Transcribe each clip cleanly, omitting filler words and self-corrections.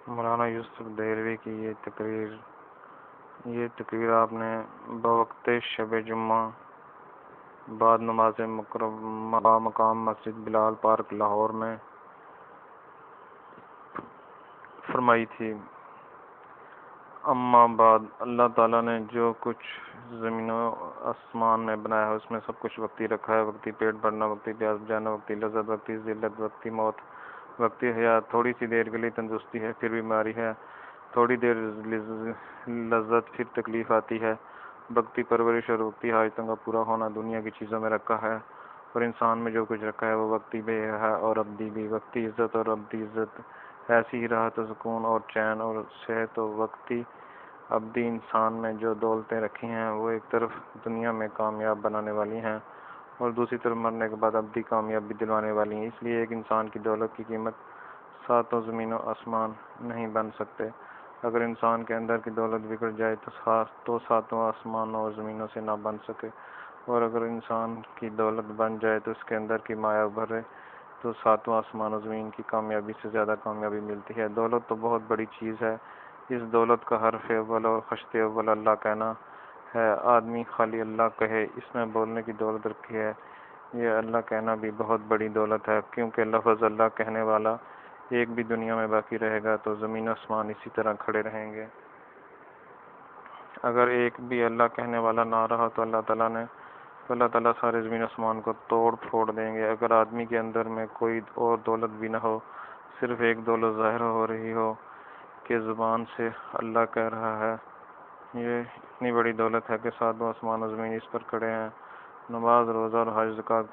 مولانا یوسف دہلوی کی یہ تقریر آپ نے بوقت شب جمعہ بعد نماز مقام مسجد بلال پارک لاہور میں فرمائی تھی۔ اما بعد، اللہ تعالیٰ نے جو کچھ زمین و آسمان میں بنایا ہے اس میں سب کچھ وقتی رکھا ہے۔ وقتی پیٹ بھرنا، وقتی پیاس بجھانا، وقتی لذت، وقتی ذلت، وقتی موت، وقتی حیات، تھوڑی سی دیر کے لیے تندرستی ہے پھر بیماری ہے، تھوڑی دیر لذت پھر تکلیف آتی ہے، وقتی پرورش اور وقتی حاجتوں کا پورا ہونا دنیا کی چیزوں میں رکھا ہے، اور انسان میں جو کچھ رکھا ہے وہ وقتی بھی ہے اور ابدی بھی۔ وقتی عزت اور ابدی عزت، ایسی ہی راحت و سکون اور چین اور صحت و وقتی ابدی انسان میں جو دولتیں رکھی ہیں وہ ایک طرف دنیا میں کامیاب بنانے والی ہیں اور دوسری طرف مرنے کے بعد ابدی کامیابی دلوانے والی ہیں۔ اس لیے ایک انسان کی دولت کی قیمت ساتوں زمین و آسمان نہیں بن سکتے۔ اگر انسان کے اندر کی دولت بگڑ جائے تو ساتوں آسمانوں اور زمینوں سے نہ بن سکے، اور اگر انسان کی دولت بن جائے تو اس کے اندر کی مایا ابھرے تو ساتوں آسمان و زمین کی کامیابی سے زیادہ کامیابی ملتی ہے۔ دولت تو بہت بڑی چیز ہے، اس دولت کا حرف اول اور خشت اول اللہ کہنا ہے۔ آدمی خالی اللہ کہے، اس میں بولنے کی دولت رکھی ہے، یہ اللہ کہنا بھی بہت بڑی دولت ہے، کیونکہ لفظ اللہ کہنے والا ایک بھی دنیا میں باقی رہے گا تو زمین و آسمان اسی طرح کھڑے رہیں گے۔ اگر ایک بھی اللہ کہنے والا نہ رہا تو اللہ تعالیٰ سارے زمین و آسمان کو توڑ پھوڑ دیں گے۔ اگر آدمی کے اندر میں کوئی اور دولت بھی نہ ہو، صرف ایک دولت ظاہر ہو رہی ہو کہ زبان سے اللہ کہہ رہا ہے، یہ اتنی بڑی دولت ہے کہ ساتوں آسمان و زمین اس پر کھڑے ہیں۔ نماز، روزہ اور حج زکوٰۃ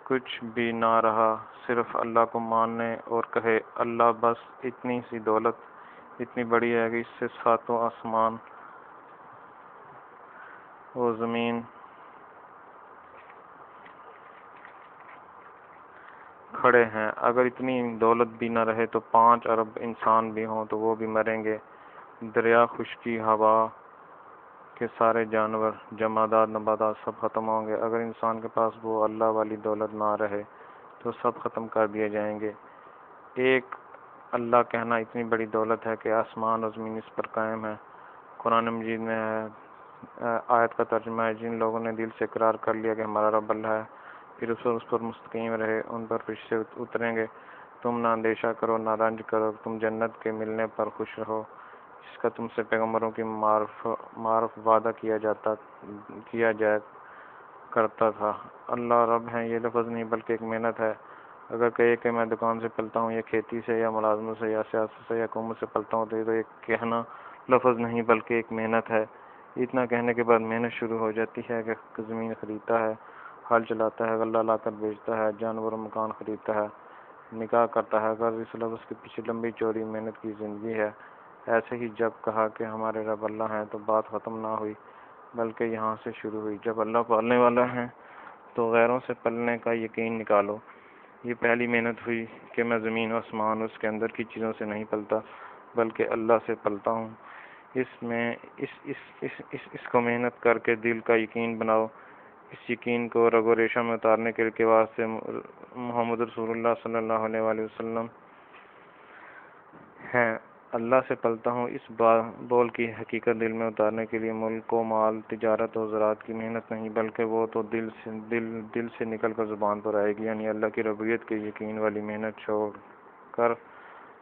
کچھ بھی نہ رہا، صرف اللہ کو مانے اور کہے اللہ بس، اتنی سی دولت اتنی بڑی ہے کہ اس سے ساتوں آسمان و زمین کھڑے ہیں۔ اگر اتنی دولت بھی نہ رہے تو 5 ارب انسان بھی ہوں تو وہ بھی مریں گے، دریا، خشکی، ہوا کے سارے جانور، جمادات، نباتات سب ختم ہوں گے۔ اگر انسان کے پاس وہ اللہ والی دولت نہ رہے تو سب ختم کر دیے جائیں گے۔ ایک اللہ کہنا اتنی بڑی دولت ہے کہ آسمان و زمین اس پر قائم ہے۔ قرآن مجید میں آیت کا ترجمہ ہے، جن لوگوں نے دل سے اقرار کر لیا کہ ہمارا رب اللہ ہے، پھر اس پر مستقیم رہے، ان پر فرشتے اتریں گے۔ تم نہ اندیشہ کرو نہ رنج کرو، تم جنت کے ملنے پر خوش رہو جس کا تم سے پیغمبروں کی معرف وعدہ کیا جایا کرتا تھا۔ اللہ رب ہیں، یہ لفظ نہیں بلکہ ایک محنت ہے۔ اگر کہے کہ میں دکان سے پلتا ہوں یا کھیتی سے یا ملازمت سے یا سیاست سے یا حکومت سے پلتا ہوں تو یہ تو ایک کہنا لفظ نہیں بلکہ ایک محنت ہے۔ اتنا کہنے کے بعد محنت شروع ہو جاتی ہے کہ زمین خریدتا ہے، ہل چلاتا ہے، غلہ لا کر بیچتا ہے، جانور و مکان خریدتا ہے، نکاح کرتا ہے۔ غرض اس لفظ کے پیچھے لمبی چوڑی محنت کی زندگی ہے۔ ایسے ہی جب کہا کہ ہمارے رب اللہ ہیں تو بات ختم نہ ہوئی بلکہ یہاں سے شروع ہوئی۔ جب اللہ پالنے والا ہے تو غیروں سے پلنے کا یقین نکالو۔ یہ پہلی محنت ہوئی کہ میں زمین و آسمان اس کے اندر کی چیزوں سے نہیں پلتا بلکہ اللہ سے پلتا ہوں۔ اس کو محنت کر کے دل کا یقین بناؤ۔ اس یقین کو رگ و ریشہ میں اتارنے کے واسطے محمد رسول اللہ صلی اللہ علیہ وآلہ وسلم ہیں۔ اللہ سے پلتا ہوں، اس بول کی حقیقت دل میں اتارنے کے لیے ملک و مال، تجارت و زراعت کی محنت نہیں بلکہ وہ تو دل سے نکل کر زبان پر آئے گی، یعنی اللہ کی ربوبیت کے یقین والی محنت چھوڑ کر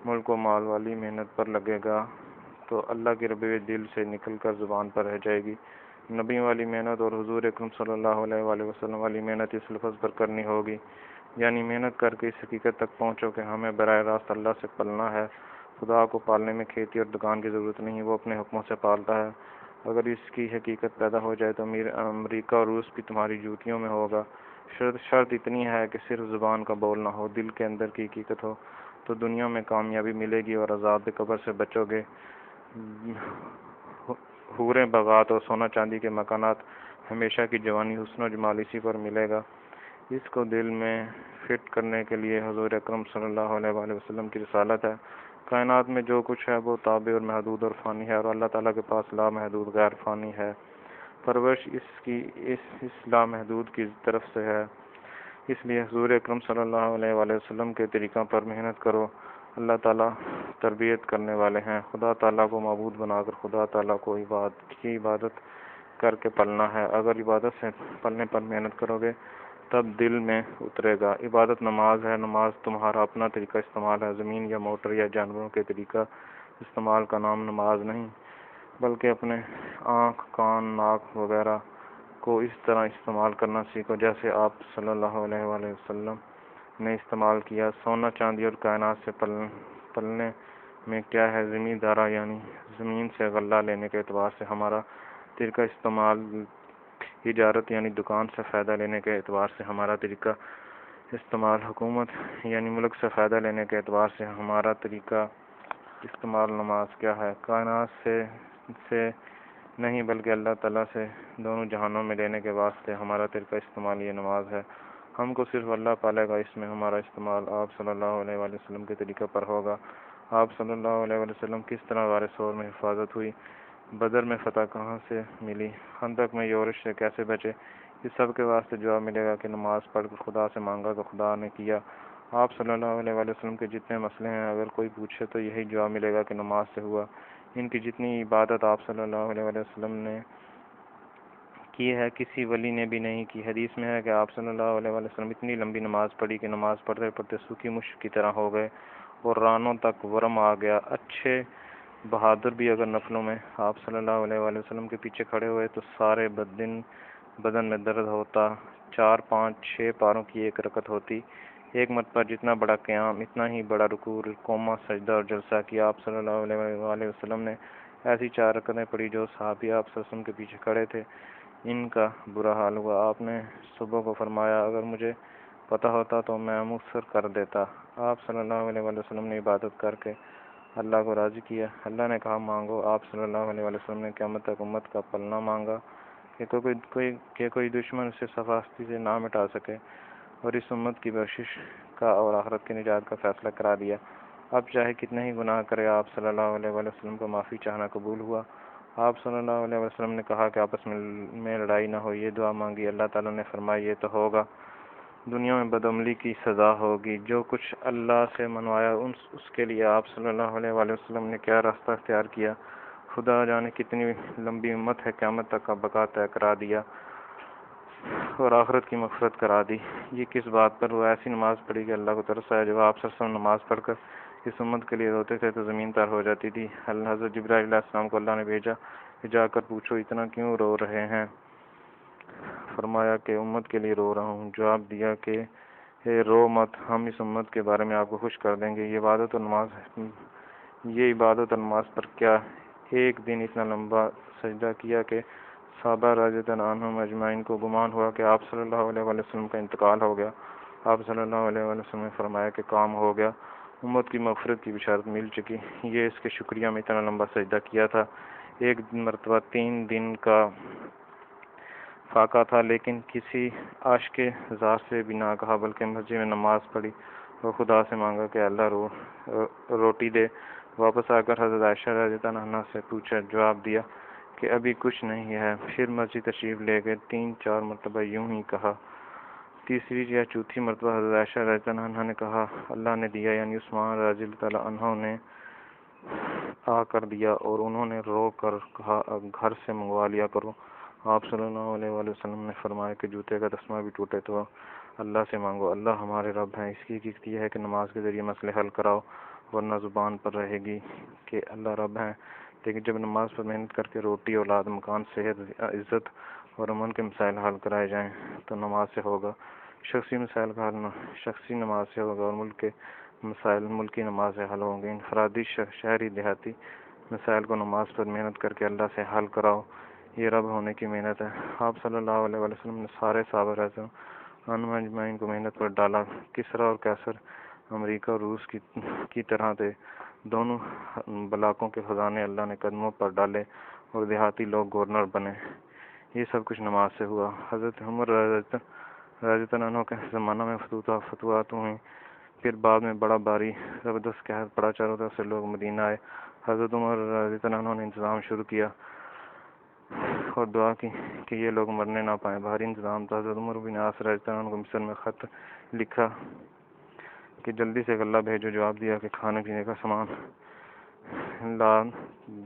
ملک و مال والی محنت پر لگے گا تو اللہ کی ربوبیت دل سے نکل کر زبان پر رہ جائے گی۔ نبی والی محنت اور حضور اکرم صلی اللہ علیہ وآلہ وسلم والی محنت اس لفظ پر کرنی ہوگی، یعنی محنت کر کے اس حقیقت تک پہنچو کہ ہمیں براہ راست اللہ سے پلنا ہے۔ خدا کو پالنے میں کھیتی اور دکان کی ضرورت نہیں، وہ اپنے حکموں سے پالتا ہے۔ اگر اس کی حقیقت پیدا ہو جائے تو امریکہ اور روس بھی تمہاری جوتیوں میں ہوگا۔ شرط اتنی ہے کہ صرف زبان کا بول نہ ہو، دل کے اندر کی حقیقت ہو تو دنیا میں کامیابی ملے گی اور عذاب قبر سے بچو گے۔ حوریں، باغات اور سونا چاندی کے مکانات، ہمیشہ کی جوانی، حسن و جمال اسی پر ملے گا۔ اس کو دل میں فٹ کرنے کے لیے حضور اکرم صلی اللہ علیہ وآلہ وسلم کی رسالت ہے۔ کائنات میں جو کچھ ہے وہ تابع اور محدود اور فانی ہے، اور اللہ تعالیٰ کے پاس لامحدود غیر فانی ہے۔ پرورش اس لامحدود کی طرف سے ہے، اس لیے حضور اکرم صلی اللہ علیہ وآلہ وسلم کے طریقہ پر محنت کرو۔ اللہ تعالیٰ تربیت کرنے والے ہیں۔ خدا تعالیٰ کو معبود بنا کر خدا تعالیٰ کو عبادت کر کے پلنا ہے۔ اگر عبادت سے پلنے پر محنت کرو گے تب دل میں اترے گا۔ عبادت نماز ہے۔ نماز تمہارا اپنا طریقہ استعمال ہے۔ زمین یا موٹر یا جانوروں کے طریقہ استعمال کا نام نماز نہیں، بلکہ اپنے آنکھ، کان، ناک وغیرہ کو اس طرح استعمال کرنا سیکھو جیسے آپ صلی اللہ علیہ وآلہ وسلم نے استعمال کیا۔ سونا، چاندی اور کائنات سے پلنے میں کیا ہے؟ زمیندارہ یعنی زمین سے غلہ لینے کے اعتبار سے ہمارا طریقہ استعمال، تجارت یعنی دکان سے فائدہ لینے کے اعتبار سے ہمارا طریقہ استعمال، حکومت یعنی ملک سے فائدہ لینے کے اعتبار سے ہمارا طریقہ استعمال نماز کیا ہے؟ کائنات سے نہیں بلکہ اللہ تعالیٰ سے دونوں جہانوں میں لینے کے واسطے ہمارا طریقہ استعمال یہ نماز ہے۔ ہم کو صرف اللہ پالے گا، اس میں ہمارا استعمال آپ صلی اللہ علیہ وآلہ وسلم کے طریقہ پر ہوگا۔ آپ صلی اللہ علیہ وآلہ وسلم کس طرح غار ثور میں حفاظت ہوئی، بدر میں فتح کہاں سے ملی، خندق میں یورش سے کیسے بچے، اس سب کے واسطے جواب ملے گا کہ نماز پڑھ کر خدا سے مانگا تو خدا نے کیا۔ آپ صلی اللہ علیہ وآلہ وسلم کے جتنے مسئلے ہیں اگر کوئی پوچھے تو یہی جواب ملے گا کہ نماز سے ہوا۔ ان کی جتنی عبادت آپ صلی اللہ علیہ وآلہ وسلم نے کی ہے کسی ولی نے بھی نہیں کی۔ حدیث میں ہے کہ آپ صلی اللہ علیہ وآلہ وسلم اتنی لمبی نماز پڑھی کہ نماز پڑھتے پڑھتے سوکھی مشک کی طرح ہو گئے اور رانوں تک ورم آ گیا۔ اچھے بہادر بھی اگر نفلوں میں آپ صلی اللہ علیہ وآلہ وسلم کے پیچھے کھڑے ہوئے تو سارے بدن میں درد ہوتا۔ 4، 5، 6 پاروں کی ایک رکعت ہوتی۔ ایک مرتبہ جتنا بڑا قیام اتنا ہی بڑا رکوع، قومہ، سجدہ اور جلسہ کیا۔ آپ صلی اللہ علیہ وآلہ وسلم نے ایسی 4 رکعتیں پڑھی جو صحابی آپ صلی اللہ علیہ وسلم کے پیچھے کھڑے تھے ان کا برا حال ہوا۔ آپ نے صبح کو فرمایا اگر مجھے پتہ ہوتا تو میں مؤخر کر دیتا۔ آپ صلی اللہ علیہ وآلہ وسلم نے عبادت کر کے اللہ کو راضی کیا۔ اللہ نے کہا مانگو۔ آپ صلی اللہ علیہ وآلہ وسلم نے قیامت تک امت کا پلنا مانگا کہ کوئی دشمن اسے صفاستی سے نہ مٹا سکے، اور اس امت کی بخشش کا اور آخرت کی نجات کا فیصلہ کرا دیا۔ اب چاہے کتنے ہی گناہ کرے آپ صلی اللہ علیہ وآلہ وسلم کو معافی چاہنا قبول ہوا۔ آپ صلی اللہ علیہ وسلم نے کہا کہ آپس میں لڑائی نہ ہو، یہ دعا مانگی، اللہ تعالیٰ نے فرمایا یہ تو ہوگا، دنیا میں بدعملی کی سزا ہوگی۔ جو کچھ اللہ سے منوایا اس کے لیے آپ صلی اللہ علیہ وآلہ وسلم نے کیا راستہ اختیار کیا، خدا جانے کتنی لمبی امت ہے، قیامت تک کا بقا طے کرا دیا اور آخرت کی مغفرت کرا دی۔ یہ کس بات پر؟ وہ ایسی نماز پڑھی کہ اللہ کو ترس آیا۔ جب آپ صلی اللہ علیہ وسلم نماز پڑھ کر اس امت کے لیے روتے تھے تو زمین تر ہو جاتی تھی۔ حضرت جبرائیل علیہ السلام کو اللہ نے بھیجا کہ جا کر پوچھو اتنا کیوں رو رہے ہیں؟ فرمایا کہ امت کے لیے رو رہا ہوں۔ جواب دیا کہ رو مت، ہم اس امت کے بارے میں آپ کو خوش کر دیں گے۔ یہ عبادت اور نماز پر کیا ایک دن اتنا لمبا سجدہ کیا کہ صحابہ رضی اللہ عنہم اجمعین کو گمان ہوا کہ آپ صلی اللہ علیہ وآلہ وسلم کا انتقال ہو گیا۔ آپ صلی اللہ علیہ وآلہ وسلم نے فرمایا کہ کام ہو گیا، امت کی مغفرت کی بشارت مل چکی۔ یہ اس کے شکریہ میں اتنا لمبا سجدہ کیا تھا۔ ایک مرتبہ 3 دن کا فاقہ تھا، لیکن کسی عاشق ذات سے بھی نہ کہا بلکہ مسجد میں نماز پڑھی اور خدا سے مانگا کہ اللہ روٹی دے۔ واپس آ کر حضرت عائشہ رضی اللہ عنہا سے پوچھا، جواب دیا کہ ابھی کچھ نہیں ہے۔ پھر مسجد تشریف لے گئے، 3-4 مرتبہ یوں ہی کہا۔ تیسری یا چوتھی مرتبہ حضرت عائشہ رضی اللہ عنہا نے کہا اللہ نے دیا، یعنی عثمان رضی اللہ عنہ نے آ کر دیا، اور انہوں نے رو کر کہا اب گھر سے منگوا لیا کرو۔ آپ صلی اللہ علیہ وآلہ وسلم نے فرمایا کہ جوتے کا تسمہ بھی ٹوٹے تو اللہ سے مانگو، اللہ ہمارے رب ہیں، اس کی حقیقت یہ ہے کہ نماز کے ذریعے مسئلے حل کراؤ، ورنہ زبان پر رہے گی کہ اللہ رب ہیں، لیکن جب نماز پر محنت کر کے روٹی، اولاد، مکان، صحت، عزت اور امن کے مسائل حل کرائے جائیں تو نماز سے ہوگا۔ شخصی مسائل کا حل شخصی نماز سے ہوگا، اور ملک کے مسائل ملکی نماز سے حل ہوں گے۔ انفرادی، شہری، دیہاتی مسائل کو نماز پر محنت کر کے اللہ سے حل کراؤ، یہ رب ہونے کی محنت ہے۔ آپ صلی اللہ علیہ وآلہ وسلم نے سارے صحابہ رضی اللہ عنہم اجمعین کو محنت پر ڈالا۔ کسریٰ اور قیصر امریکہ اور روس کی طرح تھے، دونوں بلاکوں کے خزانے اللہ نے قدموں پر ڈالے اور دیہاتی لوگ گورنر بنے۔ یہ سب کچھ نماز سے ہوا۔ حضرت عمر رضی اللہ عنہ کے زمانہ میں فتوحات ہوئیں، پھر بعد میں بڑا بھاری زبردست قحط پڑا، چاروں طرف سے لوگ مدینہ آئے۔ حضرت عمر رضی اللہ عنہ نے انتظام شروع کیا اور دعا کی کہ یہ لوگ مرنے نہ پائیں۔ بھاری انتظام تھا۔ حضرت عمر بن عاص رضی اللہ عنہ کو مصر میں خط لکھا کہ جلدی سے غلہ بھیجو۔ جواب دیا کہ کھانے پینے کا سامان لا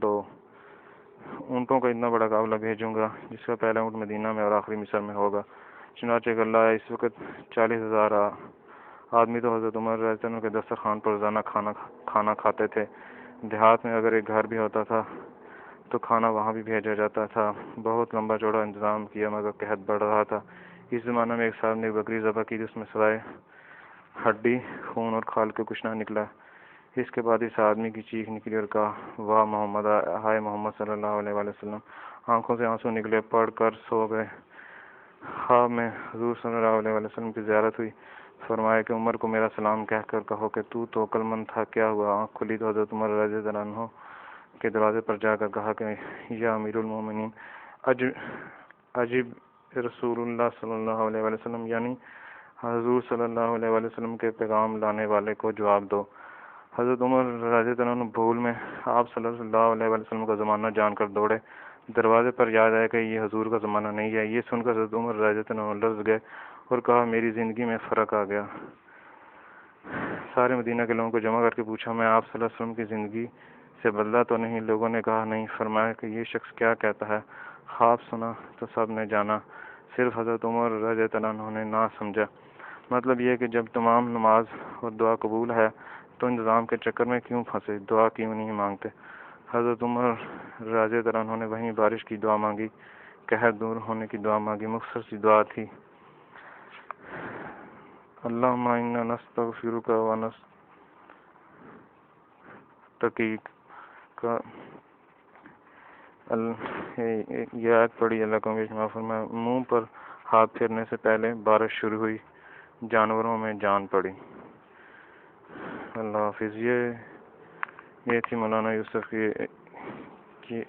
دو۔ اونٹوں کا اتنا بڑا قافلہ بھیجوں گا جس کا پہلا اونٹ مدینہ میں اور آخری مصر میں ہوگا۔ چنانچہ ایک اللہ اس وقت 40,000 آدمی تو حضرت عمر رضی اللہ عنہ کے دسترخوان پر روزانہ کھانا کھاتے تھے۔ دیہات میں اگر ایک گھر بھی ہوتا تھا تو کھانا وہاں بھی بھیجا جاتا تھا۔ بہت لمبا چوڑا انتظام کیا مگر قحط بڑھ رہا تھا۔ اس زمانہ میں ایک صاحب نے بکری ذبح کی جس میں سوائے ہڈی، خون اور کھال کے کچھ نہ نکلا۔ اس کے بعد اس آدمی کی چیخ نکلی اور کہا، واہ محمد، ہائے محمد صلی اللہ علیہ وآلہ وسلم۔ آنکھوں سے آنسو نکلے، پڑھ کر سو گئے۔ خواب میں حضور صلی اللہ علیہ وآلہ وسلم کی زیارت ہوئی۔ فرمایا کہ عمر کو میرا سلام کہہ کر کہو کہ تو عقل مند تھا، کیا ہوا؟ آنکھ کھلی تو حضرت عمر رضی اللہ عنہ کے دروازے پر جا کر کہا کہ یا امیر المومنین، عجب رسول اللہ صلی اللہ علیہ وآلہ وسلم، یعنی حضور صلی اللہ علیہ وآلہ وسلم کے پیغام لانے والے کو جواب دو۔ حضرت عمر رضی اللہ عنہ بھول میں آپ صلی اللہ علیہ وآلہ وسلم کا زمانہ جان کر دوڑے۔ دروازے پر یاد آیا کہ یہ حضور کا زمانہ نہیں ہے۔ یہ سن کر حضرت عمر رضی اللہ عنہ لرز گئے اور کہا، میری زندگی میں فرق آ گیا۔ سارے مدینہ کے لوگوں کو جمع کر کے پوچھا، میں آپ صلی اللہ علیہ وسلم کی زندگی سے بدلا تو نہیں؟ لوگوں نے کہا نہیں۔ فرمایا کہ یہ شخص کیا کہتا ہے؟ خواب سنا تو سب نے جانا، صرف حضرت عمر رضی اللہ عنہ نے نہ سمجھا۔ مطلب یہ کہ جب تمام نماز اور دعا قبول ہے تو انتظام کے چکر میں کیوں پھنسے؟ دعا کیوں نہیں مانگتے؟ حضرت عمر رضی اللہ عنہ نے وہیں بارش کی دعا مانگی، قحط دور ہونے کی دعا مانگی۔ مختصر سی دعا تھی، اللہم انا نستغفرک و نستقیک کا۔ یہ آیت پڑھی، اللہ کو معاف فرمائے۔ منہ پر ہاتھ پھیرنے سے پہلے بارش شروع ہوئی، جانوروں میں جان پڑی۔ اللہ حافظ۔ یہ تھی مولانا یوسف کی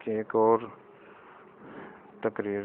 ایک اور تقریر۔